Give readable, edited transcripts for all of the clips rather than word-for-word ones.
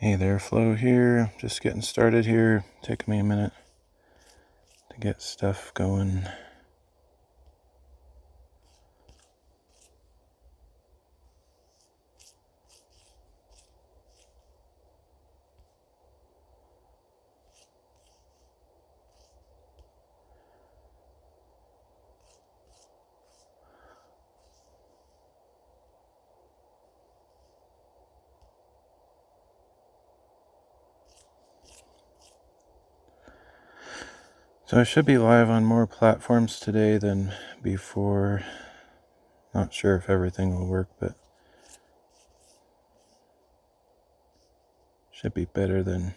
Hey there, Flo here. Just getting started here. Taking me a minute to get stuff going. So I should be live on more platforms today than before. Not sure if everything will work, but should be better than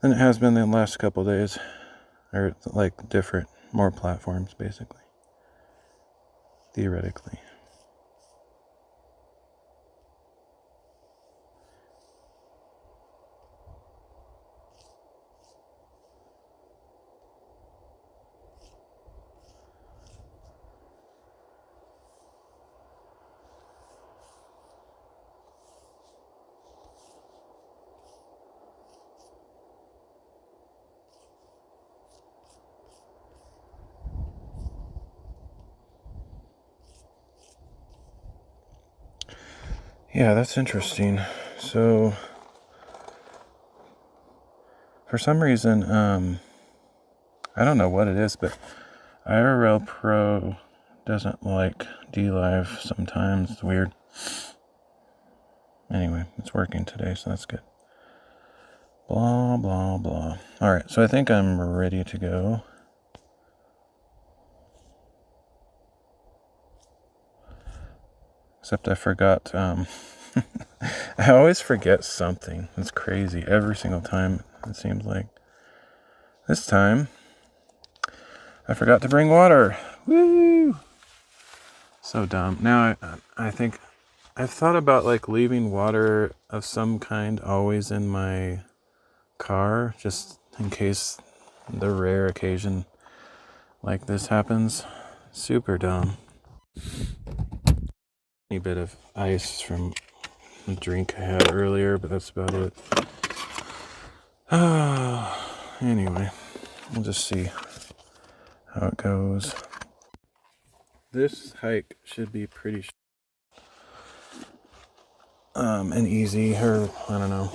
it has been the last couple days. Or like different, more platforms basically. Theoretically. Yeah, that's interesting. So for some reason, I don't know what it is, but AprIRL Pro doesn't like DLive sometimes. It's weird. Anyway, it's working today, so that's good. Blah, blah, blah. Alright, so I think I'm ready to go. Except I forgot, I always forget something. It's crazy. Every single time, it seems like. This time, I forgot to bring water. Woo! So dumb. Now, I think I've thought about like leaving water of some kind always in my car, just in case the rare occasion like this happens. Super dumb. A bit of ice from a drink I had earlier, but that's about it. Anyway, we'll just see how it goes. This hike should be pretty and easy, or I don't know.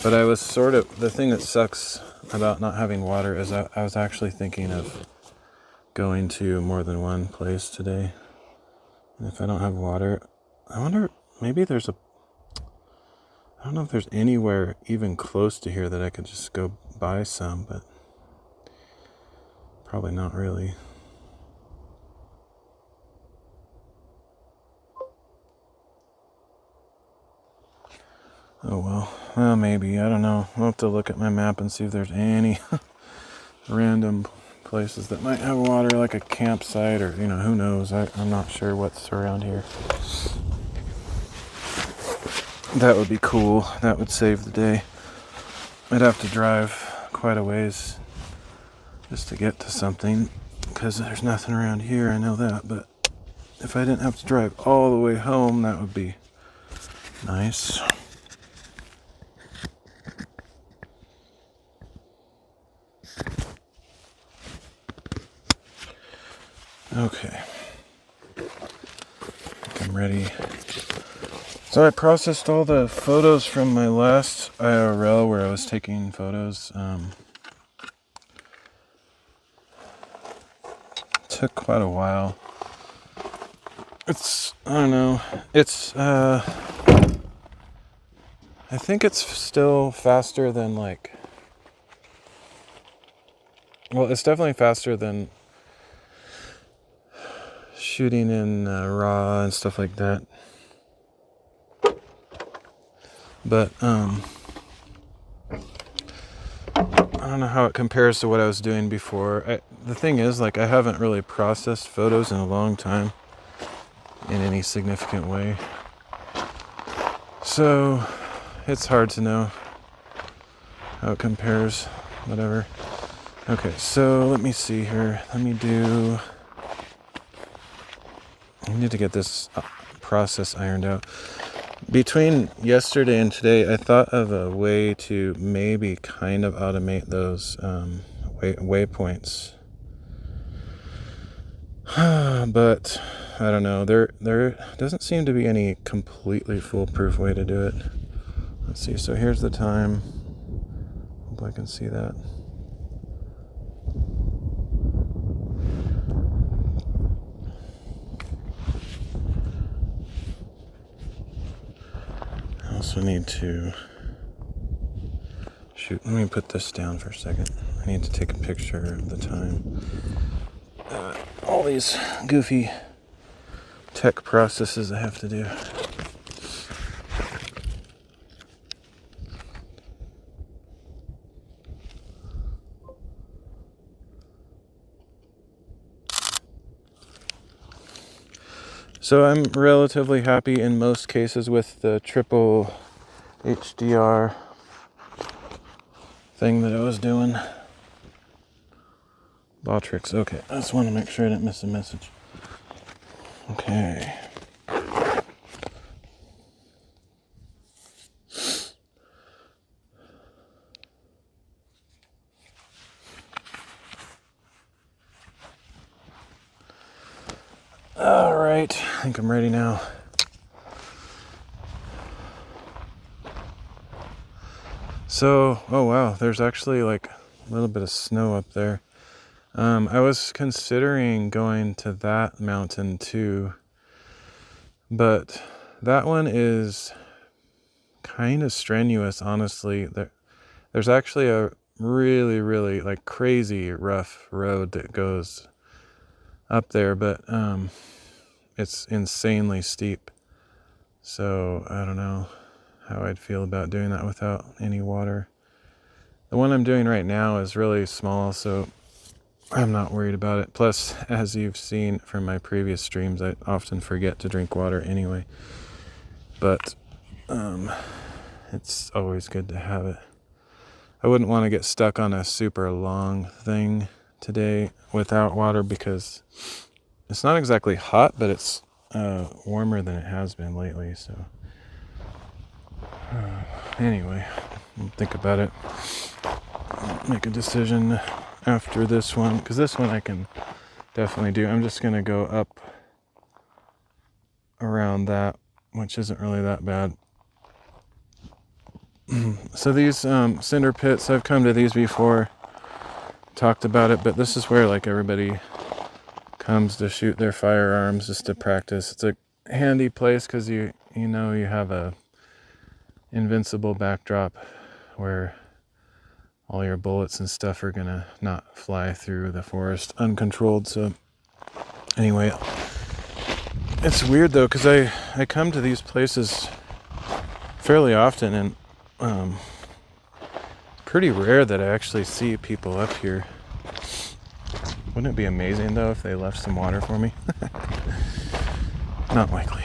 But I was sort of, the thing that sucks about not having water is I was actually thinking of going to more than one place today. And if I don't have water, I wonder, maybe I don't know if there's anywhere even close to here that I could just go buy some, but probably not really. Oh well, maybe, I don't know. I'll have to look at my map and see if there's any random places that might have water, like a campsite, or, who knows. I'm not sure what's around here. That would be cool. That would save the day. I'd have to drive quite a ways just to get to something, because there's nothing around here, I know that, but if I didn't have to drive all the way home, that would be nice. Okay. I'm ready. So I processed all the photos from my last IRL where I was taking photos. Took quite a while. I don't know. I think it's still faster than it's definitely faster than shooting in RAW and stuff like that. But I don't know how it compares to what I was doing before. The thing is, I haven't really processed photos in a long time in any significant way. So it's hard to know how it compares, whatever. Okay, so let me see here. I need to get this process ironed out. Between yesterday and today, I thought of a way to maybe kind of automate those waypoints. But I don't know. There doesn't seem to be any completely foolproof way to do it. Let's see. So here's the time. Hope I can see that. I also need to shoot. Let me put this down for a second. I need to take a picture of the time. All these goofy tech processes I have to do. So I'm relatively happy in most cases with the triple HDR thing that I was doing. Botrix, okay. I just want to make sure I didn't miss a message. Okay. All right, I think I'm ready now. So, oh wow, there's actually like a little bit of snow up there. I was considering going to that mountain too, but that one is kind of strenuous, honestly. There's actually a really like crazy rough road that goes up there, but it's insanely steep. So I don't know how I'd feel about doing that without any water. The one I'm doing right now is really small, so I'm not worried about it. Plus, as you've seen from my previous streams, I often forget to drink water anyway. But it's always good to have it. I wouldn't want to get stuck on a super long thing today without water because it's not exactly hot, but it's warmer than it has been lately. So anyway, I'll think about it. I'll make a decision after this one, because this one I can definitely do. I'm just going to go up around that, which isn't really that bad. So these cinder pits, I've come to these before, talked about it, but this is where like everybody comes to shoot their firearms just to practice. It's a handy place because you know you have a invincible backdrop where all your bullets and stuff are gonna not fly through the forest uncontrolled. So anyway, it's weird though because I come to these places fairly often, and pretty rare that I actually see people up here. Wouldn't it be amazing though if they left some water for me? Not likely.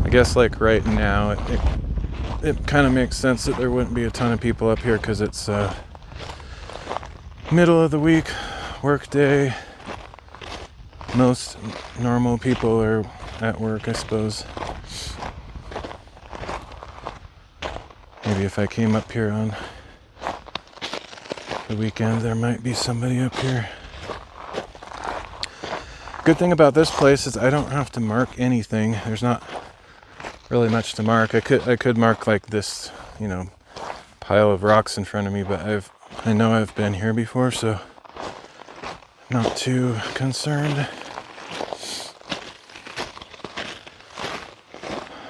I guess like right now it kind of makes sense that there wouldn't be a ton of people up here because it's middle of the week, work day. Most normal people are at work, I suppose. Maybe if I came up here on the weekend, there might be somebody up here. Good thing about this place is I don't have to mark anything. There's not really much to mark. I could mark like this, pile of rocks in front of me, but I know I've been here before, so not too concerned.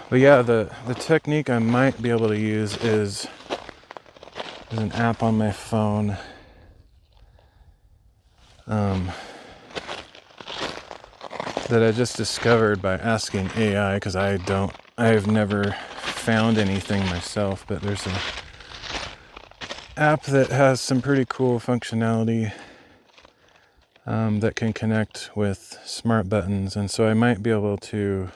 But yeah, the technique I might be able to use is an app on my phone. That I just discovered by asking AI, because I've never found anything myself, but there's an app that has some pretty cool functionality that can connect with smart buttons, and so I might be able to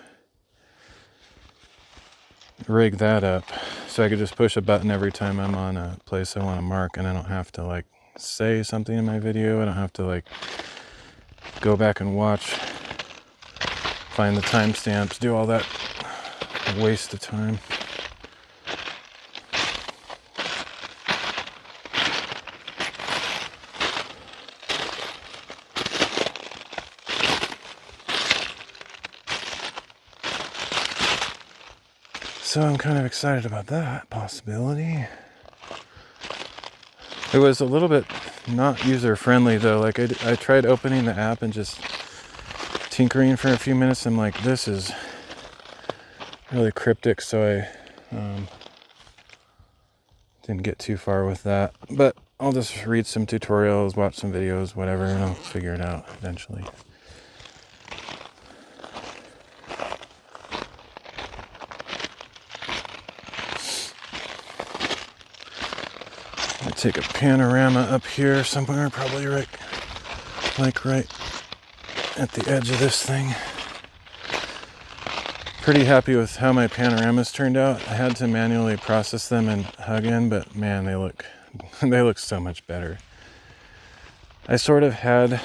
rig that up. So so I could just push a button every time I'm on a place I want to mark, and I don't have to like say something in my video. I don't have to like go back and watch, find the timestamps, do all that waste of time. So I'm kind of excited about that possibility. It was a little bit not user-friendly though. Like I tried opening the app and just tinkering for a few minutes. I'm like, this is really cryptic, so I didn't get too far with that. But I'll just read some tutorials, watch some videos, whatever, and I'll figure it out eventually. I take a panorama up here somewhere, probably right at the edge of this thing. Pretty happy with how my panoramas turned out. I had to manually process them and hug in, but man, they look so much better. I sort of had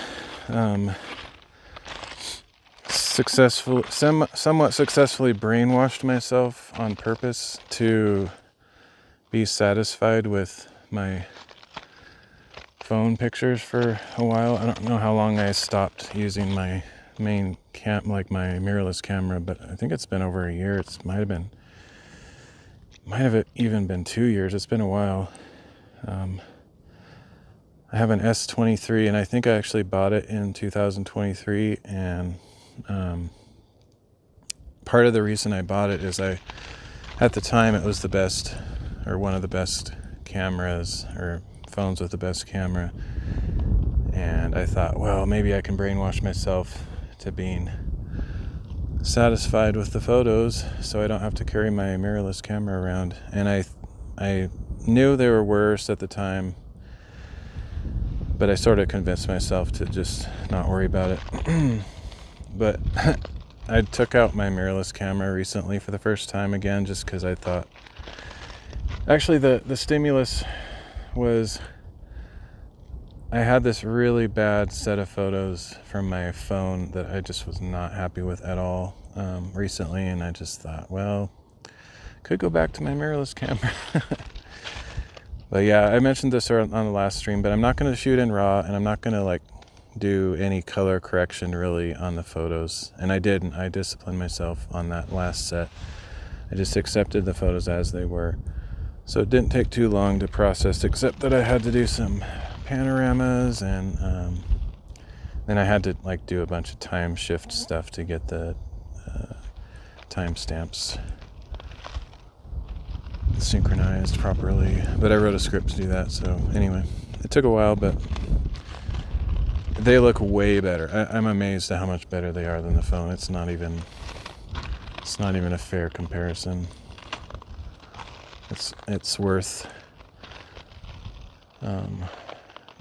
somewhat successfully brainwashed myself on purpose to be satisfied with my phone pictures for a while. I don't know how long I stopped using my main my mirrorless camera, but I think it's been over a year. It might have even been 2 years. It's been a while. I have an S23, and I think I actually bought it in 2023, and part of the reason I bought it is at the time it was the best, or one of the best cameras, or phones with the best camera, and I thought, well, maybe I can brainwash myself to being satisfied with the photos so I don't have to carry my mirrorless camera around. And I knew they were worse at the time, but I sort of convinced myself to just not worry about it. But I took out my mirrorless camera recently for the first time again, just because I thought, actually the stimulus was, I had this really bad set of photos from my phone that I just was not happy with at all recently, and I just thought, well, could go back to my mirrorless camera. But yeah, I mentioned this on the last stream, but I'm not going to shoot in RAW, and I'm not going to like do any color correction really on the photos. And I didn't. I disciplined myself on that last set. I just accepted the photos as they were. So it didn't take too long to process, except that I had to do some panoramas, and then I had to like do a bunch of time shift stuff to get the timestamps synchronized properly. But I wrote a script to do that, so anyway, it took a while, but they look way better. I'm amazed at how much better they are than the phone. It's not even a fair comparison. It's worth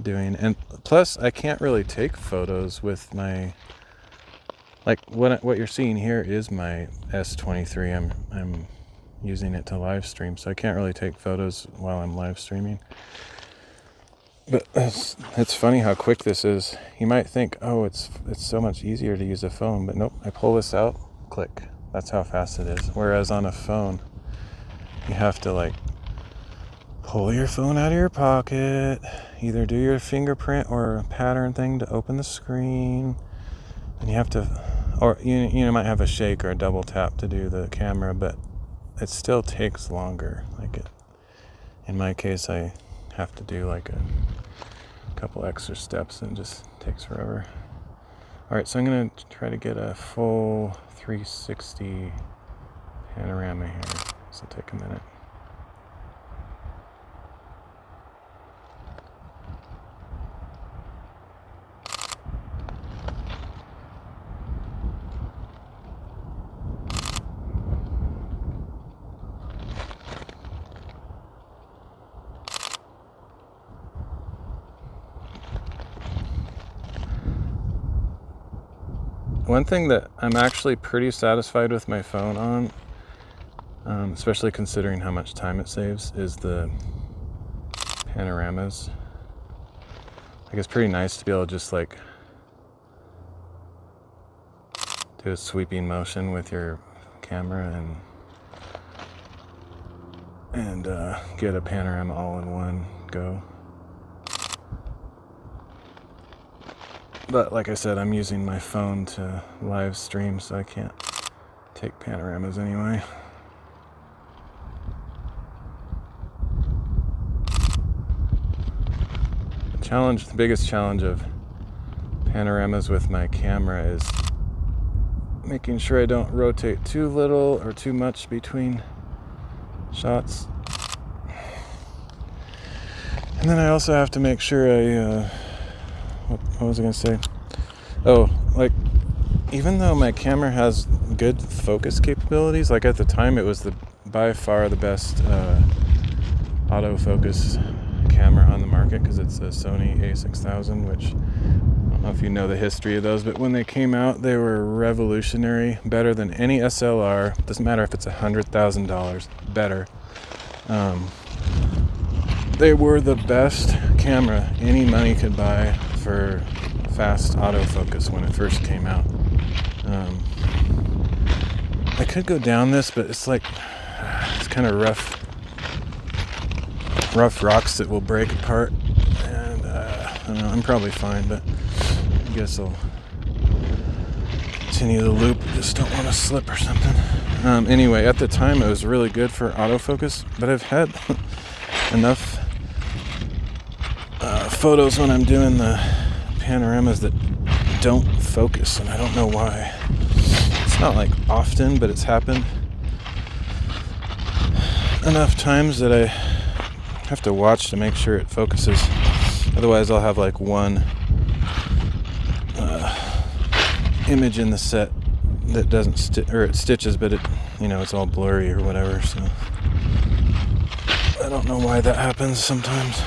doing. And plus, I can't really take photos with my, like what you're seeing here is my S23. I'm using it to live stream, so I can't really take photos while I'm live streaming. But it's funny how quick this is. You might think, oh, it's so much easier to use a phone, but nope. I pull this out, click. That's how fast it is. Whereas on a phone, you have to like pull your phone out of your pocket, either do your fingerprint or a pattern thing to open the screen, and you have to, or you might have a shake or a double tap to do the camera, but it still takes longer. Like in my case, I have to do like a couple extra steps, and it just takes forever. All right, so I'm gonna try to get a full 360 panorama here. This will take a minute. One thing that I'm actually pretty satisfied with my phone on especially considering how much time it saves, is the panoramas. Like, it's pretty nice to be able to just like do a sweeping motion with your camera and get a panorama all in one go. But like I said, I'm using my phone to live stream, so I can't take panoramas anyway. The biggest challenge of panoramas with my camera is making sure I don't rotate too little or too much between shots. And then I also have to make sure what was I going to say? Oh, like, even though my camera has good focus capabilities, like at the time it was by far the best autofocus camera on the market, because it's a Sony A6000, which I don't know if you know the history of those, but when they came out, they were revolutionary, better than any SLR. Doesn't matter if it's $100,000, better. They were the best camera any money could buy for fast autofocus when it first came out. I could go down this, but it's like, it's kind of rough rocks that will break apart, and I don't know, I'm probably fine, but I guess I'll continue the loop. Just don't want to slip or something. Anyway, at the time it was really good for autofocus, but I've had enough photos when I'm doing the panoramas that don't focus, and I don't know why. It's not like often, but it's happened enough times that I have to watch to make sure it focuses. Otherwise I'll have like one image in the set that doesn't it stitches, but it's all blurry or whatever, so I don't know why that happens sometimes.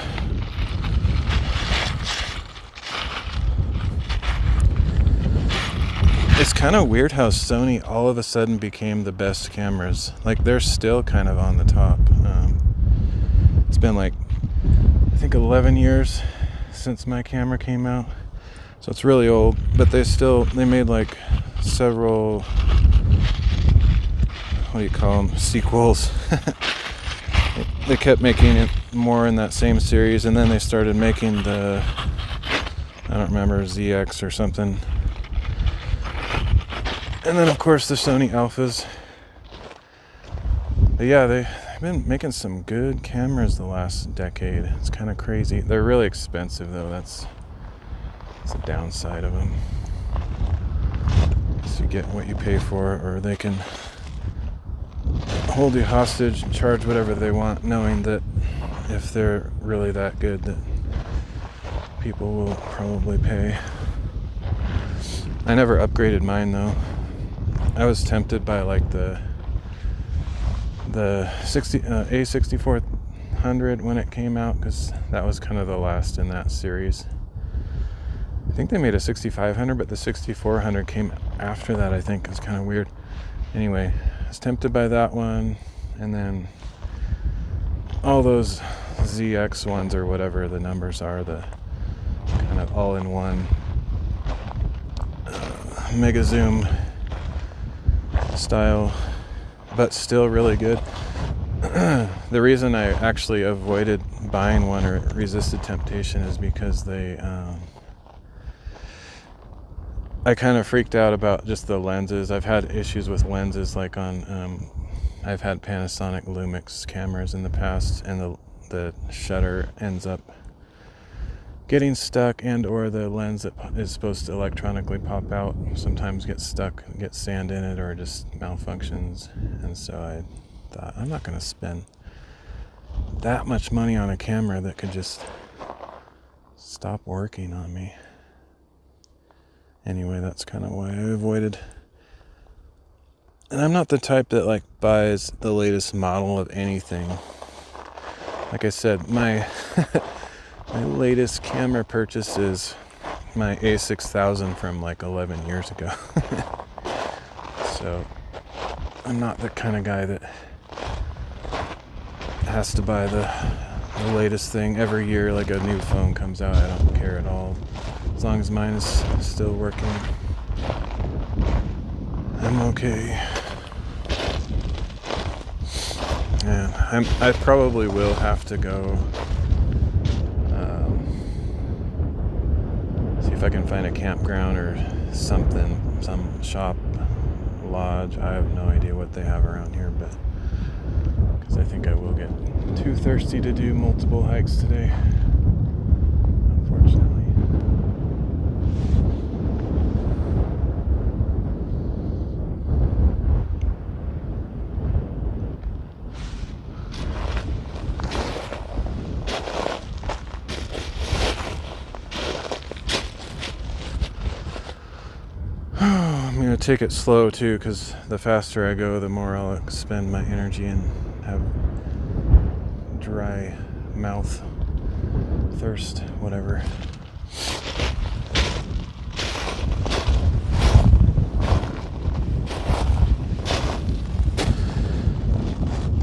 It's kind of weird how Sony all of a sudden became the best cameras. Like, they're still kind of on the top. It's been like, I think 11 years since my camera came out, so it's really old, but they made like several, what do you call them, sequels. They kept making it more in that same series, and then they started making the, I don't remember, ZX or something. And then of course the Sony Alphas. But yeah, they've been making some good cameras the last decade. It's kind of crazy. They're really expensive though. That's the downside of them. So you get what you pay for, or they can hold you hostage and charge whatever they want, knowing that if they're really that good, that people will probably pay. I never upgraded mine though. I was tempted by like the A6400 when it came out, because that was kind of the last in that series. I think they made a 6500, but the 6400 came after that, I think. It's kind of weird. Anyway, I was tempted by that one, and then all those ZX ones, or whatever the numbers are, the kind of all-in-one mega zoom style, but still really good. The reason I actually avoided buying one or resisted temptation is because I kind of freaked out about just the lenses. I've had issues with lenses, like on I've had Panasonic Lumix cameras in the past, and the shutter ends up getting stuck, and or the lens that is supposed to electronically pop out sometimes gets stuck, gets sand in it, or just malfunctions. And so I thought, I'm not going to spend that much money on a camera that could just stop working on me. Anyway, that's kind of why I avoided. And I'm not the type that like buys the latest model of anything. Like I said, my my latest camera purchase is my A6000 from like 11 years ago. So I'm not the kind of guy that has to buy the latest thing every year. Like a new phone comes out, I don't care at all. As long as mine is still working, I'm okay. Yeah, I probably will have to go see if I can find a campground or something, some shop, lodge. I have no idea what they have around here, but because I think I will get too thirsty to do multiple hikes today, unfortunately. I'm going to take it slow too, because the faster I go, the more I'll expend my energy and have dry mouth, thirst, whatever.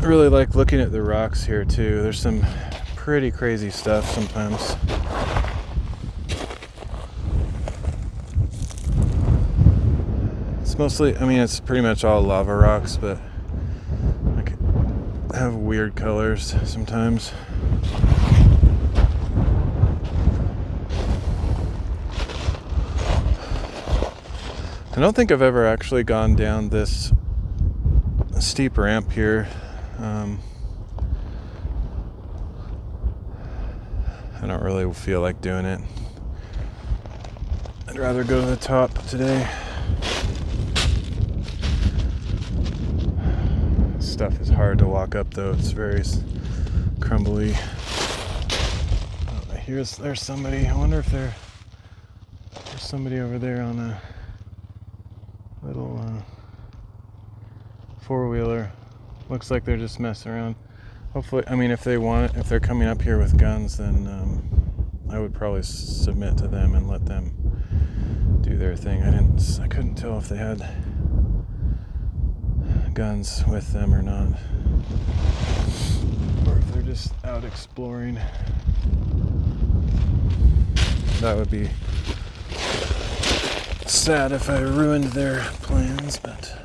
I really like looking at the rocks here too. There's some pretty crazy stuff sometimes. It's mostly, I mean, it's pretty much all lava rocks, but like have weird colors sometimes. I don't think I've ever actually gone down this steep ramp here. I don't really feel like doing it. I'd rather go to the top today. Stuff is hard to walk up though, it's very crumbly. Oh, there's somebody. I wonder if there's somebody over there on a little four-wheeler. Looks like they're just messing around. Hopefully, I mean, if they're coming up here with guns, then I would probably submit to them and let them do their thing. I couldn't tell if they had guns with them or not, or if they're just out exploring. That would be sad if I ruined their plans, but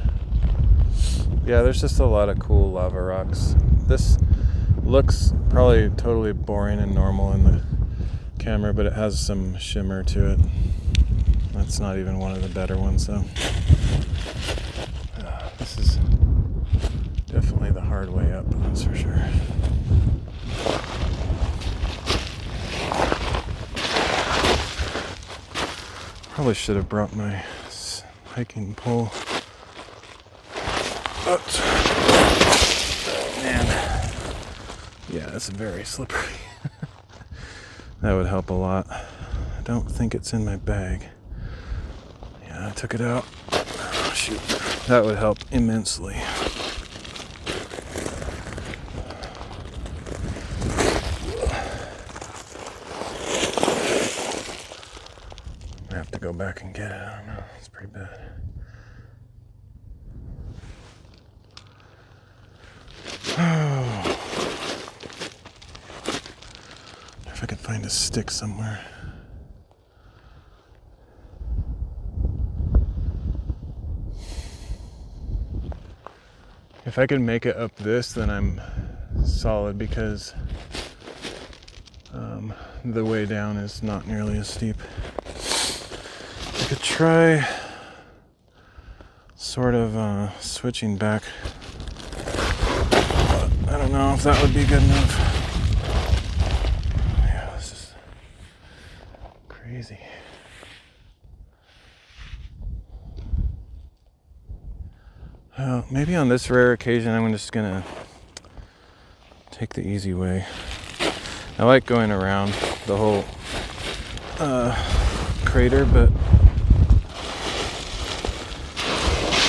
yeah, there's just a lot of cool lava rocks. This looks probably totally boring and normal in the camera, but it has some shimmer to it. That's not even one of the better ones, though. This is definitely the hard way up, that's for sure. Probably should have brought my hiking pole. But, man, yeah, it's very slippery. That would help a lot. I don't think it's in my bag. Yeah, I took it out. Oh, shoot. That would help immensely. I have to go back and get it. I don't know. It's pretty bad. If I could find a stick somewhere. If I can make it up this, then I'm solid, because the way down is not nearly as steep. I could try sort of switching back. I don't know if that would be good enough. Yeah, this is crazy. Maybe on this rare occasion, I'm just gonna take the easy way. I like going around the whole crater, but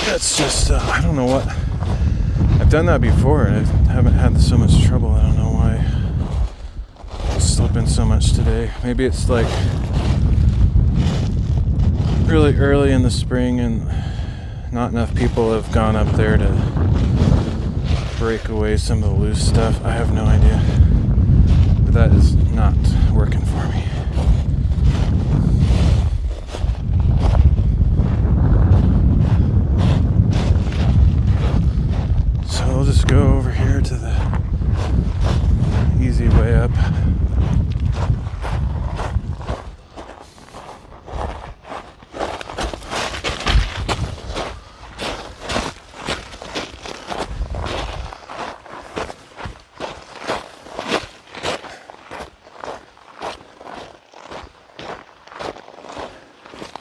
it's just, I don't know what. I've done that before and I haven't had so much trouble. I don't know why I'm slipping so much today. Maybe it's like really early in the spring and not enough people have gone up there to break away some of the loose stuff. I have no idea. But that is not working for me. So I'll just go over here to the easy way up.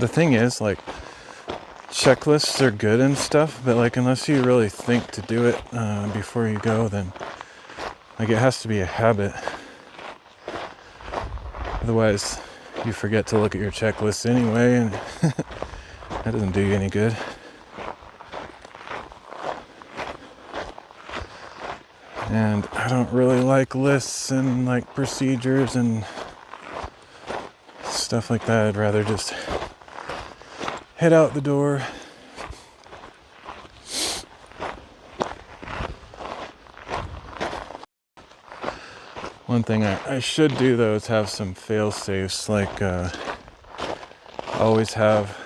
The thing is, like, checklists are good and stuff, but like unless you really think to do it before you go, then like it has to be a habit. Otherwise, you forget to look at your checklist anyway, and that doesn't do you any good. And I don't really like lists and like procedures and stuff like that. I'd rather just head out the door. One thing I should do though is have some fail safes, like always have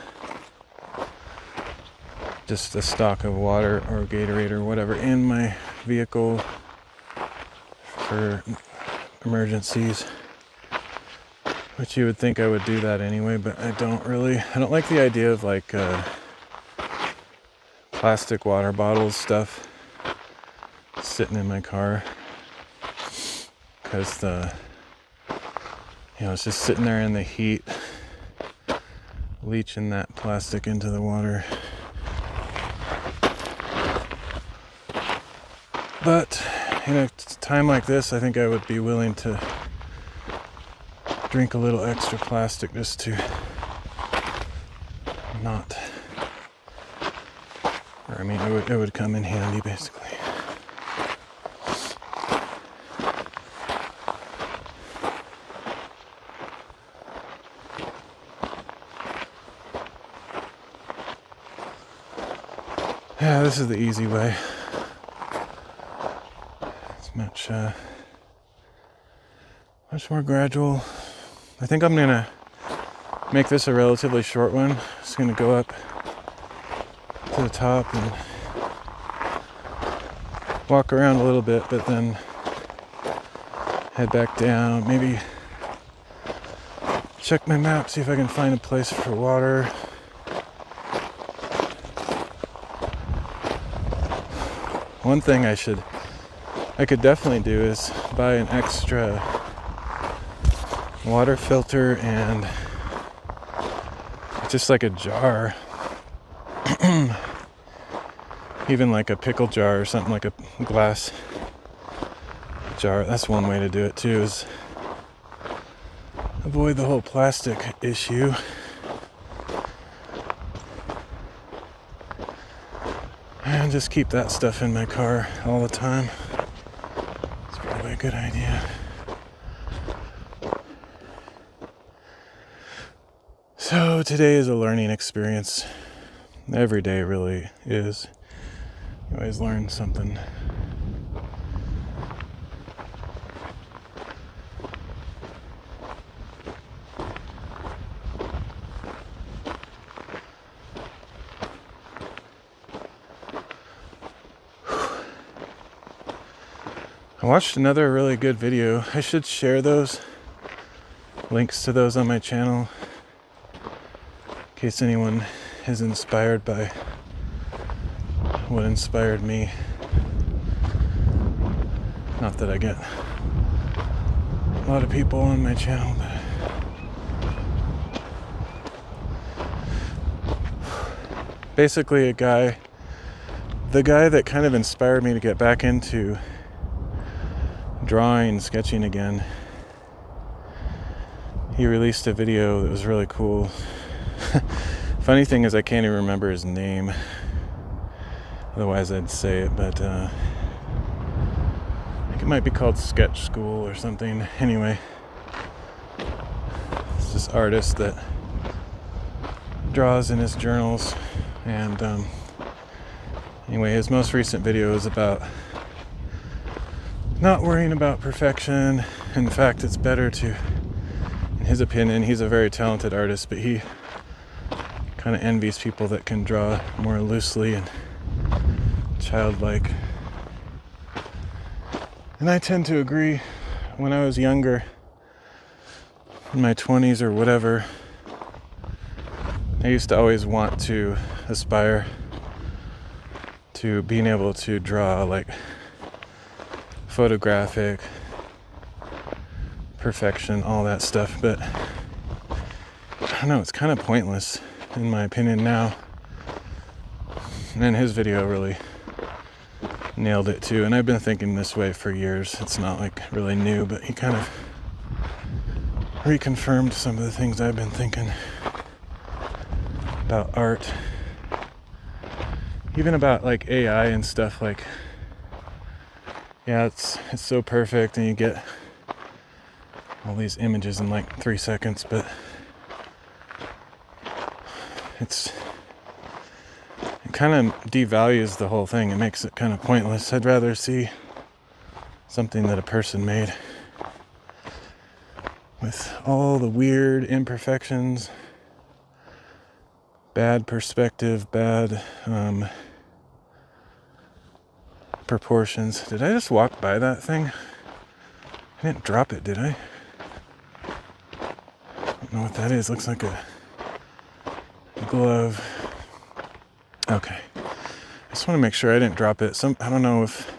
just a stock of water or Gatorade or whatever in my vehicle for emergencies. Which you would think I would do that anyway, but I don't like the idea of like plastic water bottles stuff sitting in my car, because it's just sitting there in the heat, leaching that plastic into the water. But in a time like this, I think I would be willing to drink a little extra plastic just to not, or I mean, it would come in handy basically. Yeah, this is the easy way. It's much more gradual. I think I'm gonna make this a relatively short one. Just gonna go up to the top and walk around a little bit, but then head back down. Maybe check my map, see if I can find a place for water. One thing I could definitely do is buy an extra water filter and just like a jar, even like a pickle jar or something, like a glass jar. That's one way to do it too, is avoid the whole plastic issue. And just keep that stuff in my car all the time. It's probably a good idea. So today is a learning experience. Every day really is. You always learn something. I watched another really good video. I should share those links to those on my channel in case anyone is inspired by what inspired me. Not that I get a lot of people on my channel, but basically the guy that kind of inspired me to get back into drawing, sketching again, he released a video that was really cool. Funny thing is I can't even remember his name, otherwise I'd say it, but I think it might be called Sketch School or something. Anyway, it's this artist that draws in his journals, and anyway, his most recent video is about not worrying about perfection. In fact, it's better to, in his opinion, he's a very talented artist, but he kind of envies people that can draw more loosely and childlike. And I tend to agree. When I was younger, in my 20s or whatever, I used to always want to aspire to being able to draw like photographic perfection, all that stuff, but I don't know, it's kind of pointless in my opinion now. And his video really nailed it too, and I've been thinking this way for years. It's not like really new, but he kind of reconfirmed some of the things I've been thinking about art, even about like AI and stuff. Like, yeah, it's so perfect and you get all these images in like 3 seconds, but it kind of devalues the whole thing. It makes it kind of pointless. I'd rather see something that a person made with all the weird imperfections, bad perspective, bad proportions. Did I just walk by that thing? I didn't drop it, did I? I don't know what that is. Looks like a glove. Okay. I just want to make sure I didn't drop it. I don't know if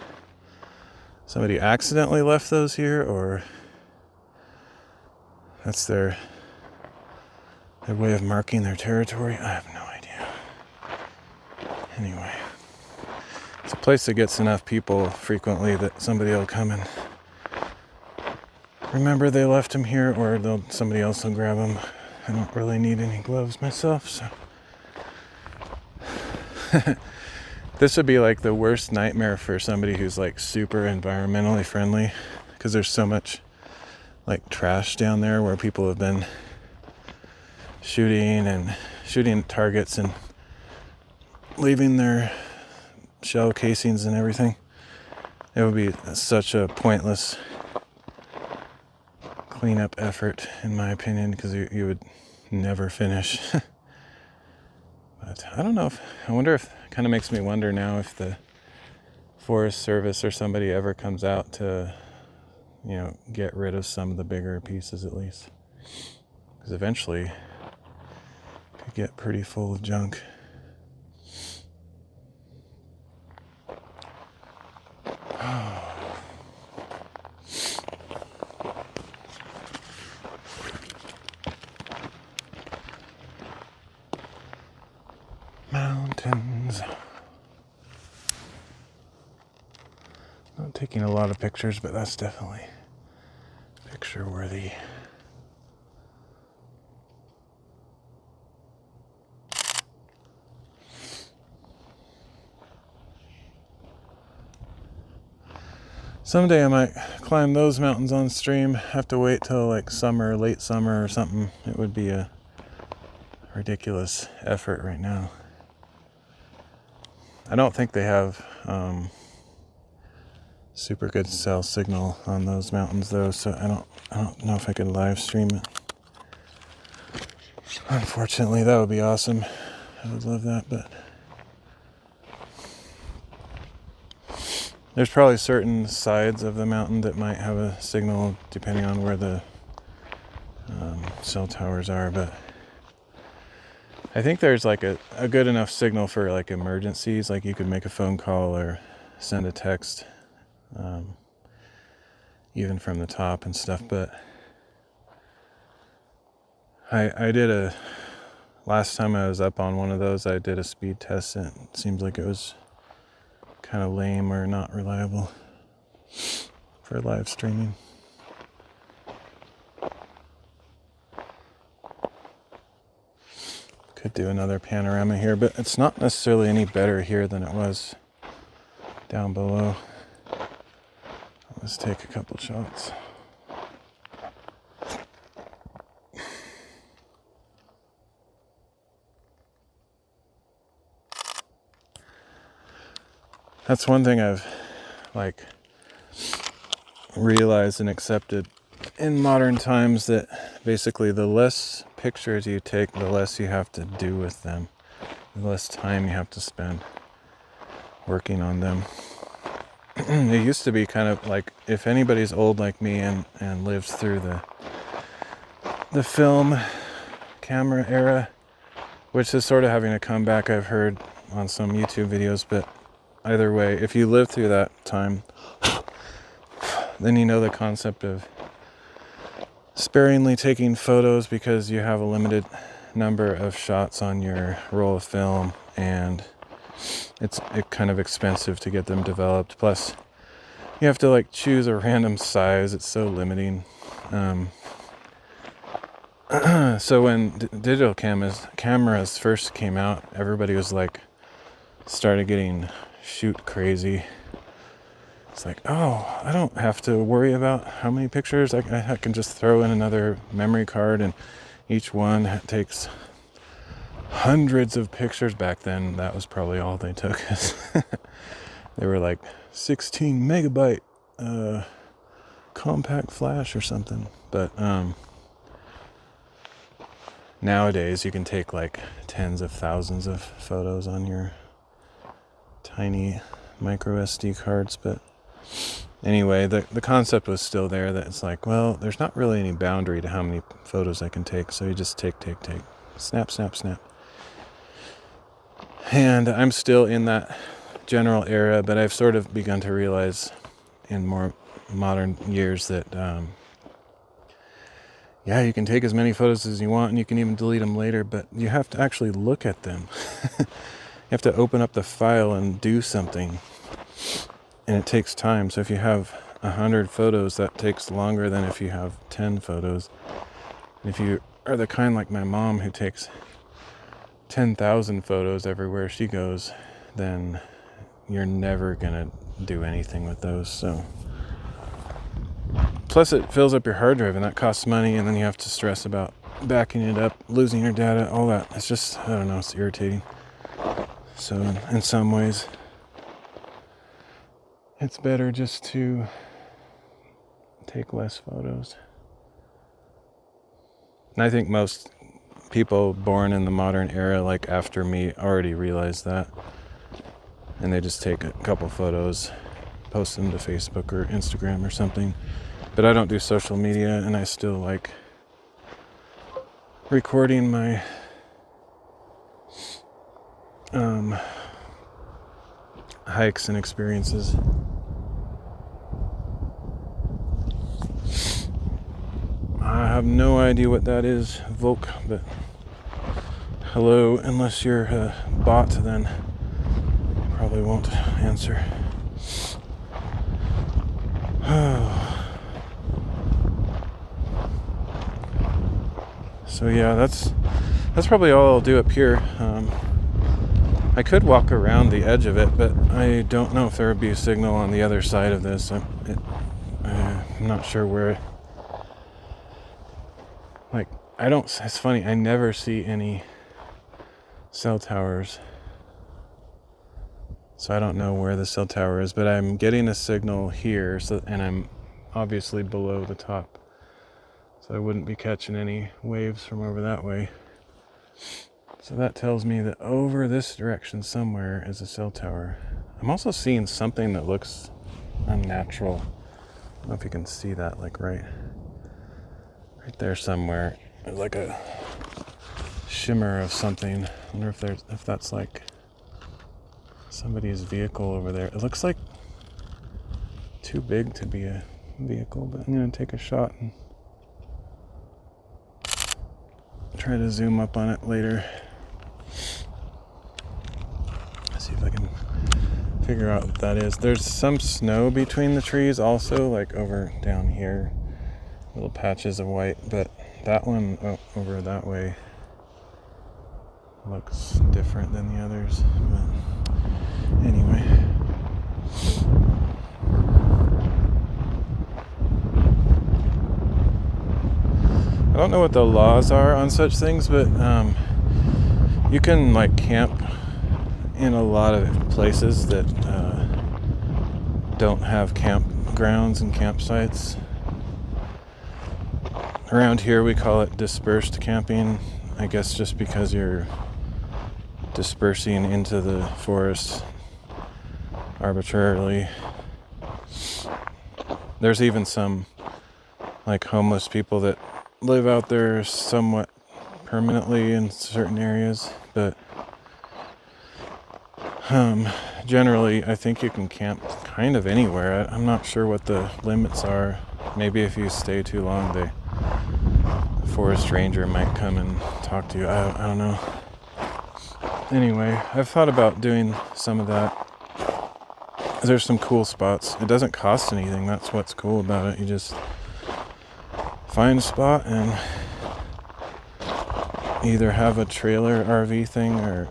somebody accidentally left those here or that's their way of marking their territory. I have no idea. Anyway, it's a place that gets enough people frequently that somebody will come and remember they left them here, or somebody else will grab them. I don't really need any gloves myself, so. This would be like the worst nightmare for somebody who's like super environmentally friendly, because there's so much like trash down there where people have been shooting targets and leaving their shell casings and everything. It would be such a pointless cleanup effort, in my opinion, because you would never finish. But I don't know I wonder if it kind of makes me wonder now if the Forest Service or somebody ever comes out to, get rid of some of the bigger pieces at least. Because eventually it could get pretty full of junk. Mountains. Not taking a lot of pictures, but that's definitely picture worthy. Someday I might climb those mountains on stream. Have to wait till like summer, late summer or something. It would be a ridiculous effort right now. I don't think they have super good cell signal on those mountains though, so I don't know if I could live stream it. Unfortunately, that would be awesome. I would love that, but there's probably certain sides of the mountain that might have a signal depending on where the cell towers are, but I think there's like a good enough signal for like emergencies, like you could make a phone call or send a text, even from the top and stuff. But I did last time I was up on one of those, I did a speed test and it seems like it was kind of lame or not reliable for live streaming. Could do another panorama here, but it's not necessarily any better here than it was down below. Let's take a couple shots. That's one thing I've like realized and accepted in modern times that basically the less pictures you take, the less you have to do with them, the less time you have to spend working on them. It used to be kind of like, if anybody's old like me and lived through the film camera era, which is sort of having a comeback, I've heard on some YouTube videos, but either way, if you lived through that time, then you know the concept of sparingly taking photos because you have a limited number of shots on your roll of film, and it's kind of expensive to get them developed. Plus, you have to like choose a random size. It's so limiting. So when digital cameras first came out, everybody was like, started getting shoot crazy. It's like, oh, I don't have to worry about how many pictures. I can just throw in another memory card, and each one takes hundreds of pictures. Back then, that was probably all they took. They were like 16 megabyte compact flash or something. But nowadays, you can take like tens of thousands of photos on your tiny micro SD cards. But anyway, the concept was still there, that it's like, well, there's not really any boundary to how many photos I can take, so you just take, snap, snap, snap. And I'm still in that general era, but I've sort of begun to realize in more modern years that yeah, you can take as many photos as you want, and you can even delete them later, but you have to actually look at them. You have to open up the file and do something, and it takes time. So if you have 100 photos, that takes longer than if you have 10 photos. And if you are the kind like my mom who takes 10,000 photos everywhere she goes, then you're never gonna do anything with those. So plus it fills up your hard drive, and that costs money, and then you have to stress about backing it up, losing your data, all that. It's just, I don't know, it's irritating. So in some ways, it's better just to take less photos. And I think most people born in the modern era, like after me, already realize that. And they just take a couple photos, post them to Facebook or Instagram or something. But I don't do social media, and I still like recording my hikes and experiences. I have no idea what that is, Volk, but hello, unless you're a bot, then probably won't answer. So yeah, that's probably all I'll do up here. I could walk around the edge of it, but I don't know if there would be a signal on the other side of this. I'm not sure where. Like, it's funny, I never see any cell towers. So I don't know where the cell tower is, but I'm getting a signal here, and I'm obviously below the top. So I wouldn't be catching any waves from over that way. So that tells me that over this direction somewhere is a cell tower. I'm also seeing something that looks unnatural. I don't know if you can see that, like right there somewhere. There's like a shimmer of something. I wonder if that's like somebody's vehicle over there. It looks like too big to be a vehicle, but I'm gonna take a shot and try to zoom up on it later. See if I can figure out what that is. There's some snow between the trees also, like over down here, little patches of white, but that one over that way looks different than the others. But anyway, I don't know what the laws are on such things, but you can like camp in a lot of places that don't have campgrounds and campsites. Around here we call it dispersed camping, I guess just because you're dispersing into the forest arbitrarily. There's even some like homeless people that live out there somewhat permanently in certain areas, but generally I think you can camp kind of anywhere. I'm not sure what the limits are. Maybe if you stay too long, the forest ranger might come and talk to you. I don't know. Anyway, I've thought about doing some of that. There's some cool spots. It doesn't cost anything. That's what's cool about it. You just find a spot and either have a trailer RV thing or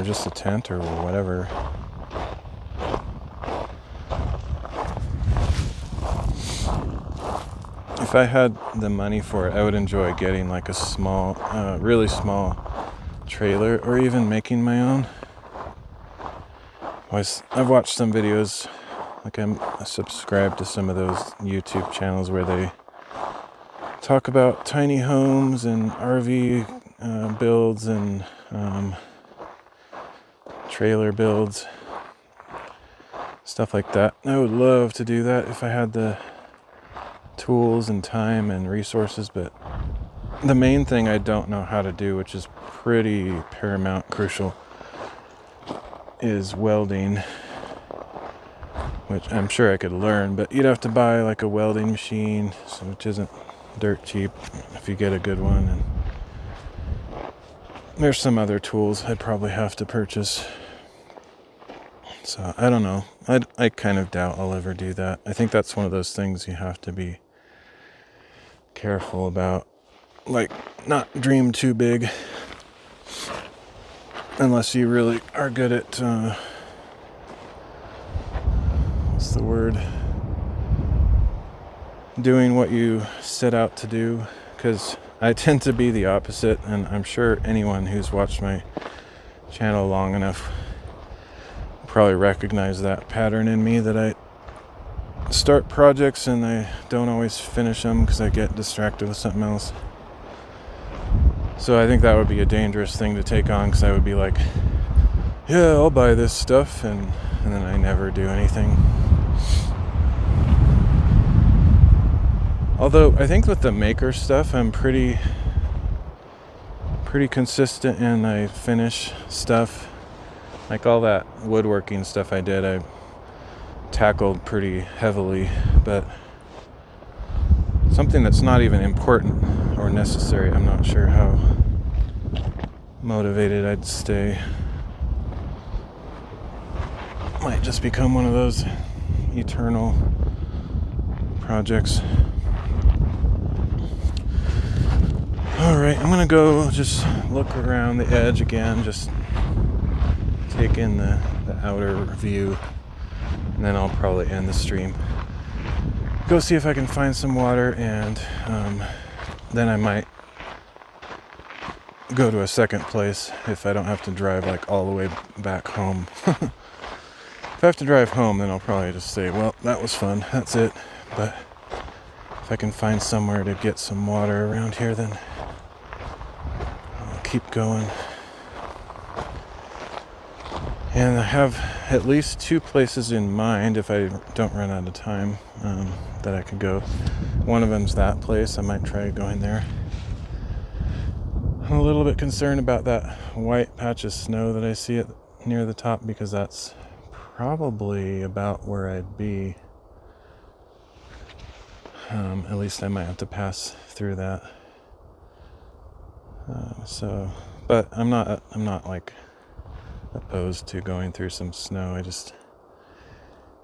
just a tent or whatever. If I had the money for it, I would enjoy getting like a small, really small trailer, or even making my own. I've watched some videos, like I'm subscribed to some of those YouTube channels where they talk about tiny homes and RV builds and trailer builds, stuff like that. I would love to do that if I had the tools and time and resources, but the main thing I don't know how to do, which is pretty paramount crucial, is welding, which I'm sure I could learn, but you'd have to buy like a welding machine, which isn't dirt cheap if you get a good one, and there's some other tools I'd probably have to purchase. So I don't know. I kind of doubt I'll ever do that. I think that's one of those things you have to be careful about, like not dream too big unless you really are good at what's the word, doing what you set out to do, because I tend to be the opposite, and I'm sure anyone who's watched my channel long enough will probably recognize that pattern in me, that I start projects and I don't always finish them because I get distracted with something else. So I think that would be a dangerous thing to take on, because I would be like, yeah, I'll buy this stuff, and then I never do anything. Although I think with the maker stuff, I'm pretty consistent, and I finish stuff. Like all that woodworking stuff I did, I tackled pretty heavily, but something that's not even important or necessary, I'm not sure how motivated I'd stay. Might just become one of those eternal projects. Alright, I'm gonna go just look around the edge again, just take in the outer view, and then I'll probably end the stream. Go see if I can find some water, and then I might go to a second place if I don't have to drive like all the way back home. If I have to drive home, then I'll probably just say, well, that was fun, that's it. But if I can find somewhere to get some water around here, then I'll keep going. And I have at least 2 places in mind if I don't run out of time that I could go. One of them's that place. I might try going there. I'm a little bit concerned about that white patch of snow that I see near the top, because that's probably about where I'd be. At least I might have to pass through that. But I'm not like opposed to going through some snow.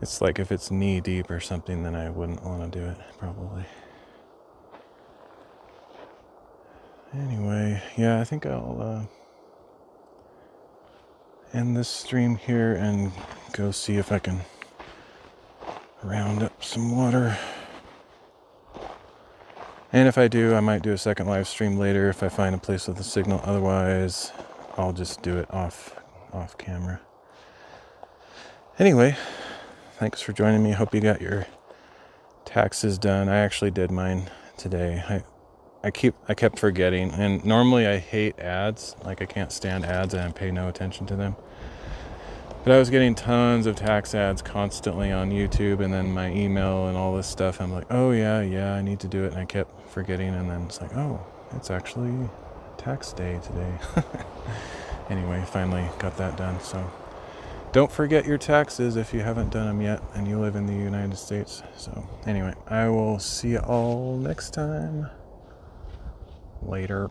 It's like if it's knee deep or something, then I wouldn't want to do it, probably. Anyway, yeah, I think I'll end this stream here and go see if I can round up some water. And if I do, I might do a second live stream later if I find a place with a signal. Otherwise, I'll just do it off camera. Anyway, Thanks for joining me. Hope you got your taxes done. I actually did mine today. I kept forgetting, and normally I hate ads. Like, I can't stand ads and I pay no attention to them. But I was getting tons of tax ads constantly on YouTube, and then my email and all this stuff. I'm like, oh yeah, I need to do it. And I kept forgetting, and then it's like, oh, it's actually tax day today. Anyway, finally got that done. So don't forget your taxes if you haven't done them yet and you live in the United States. So anyway, I will see you all next time. Later.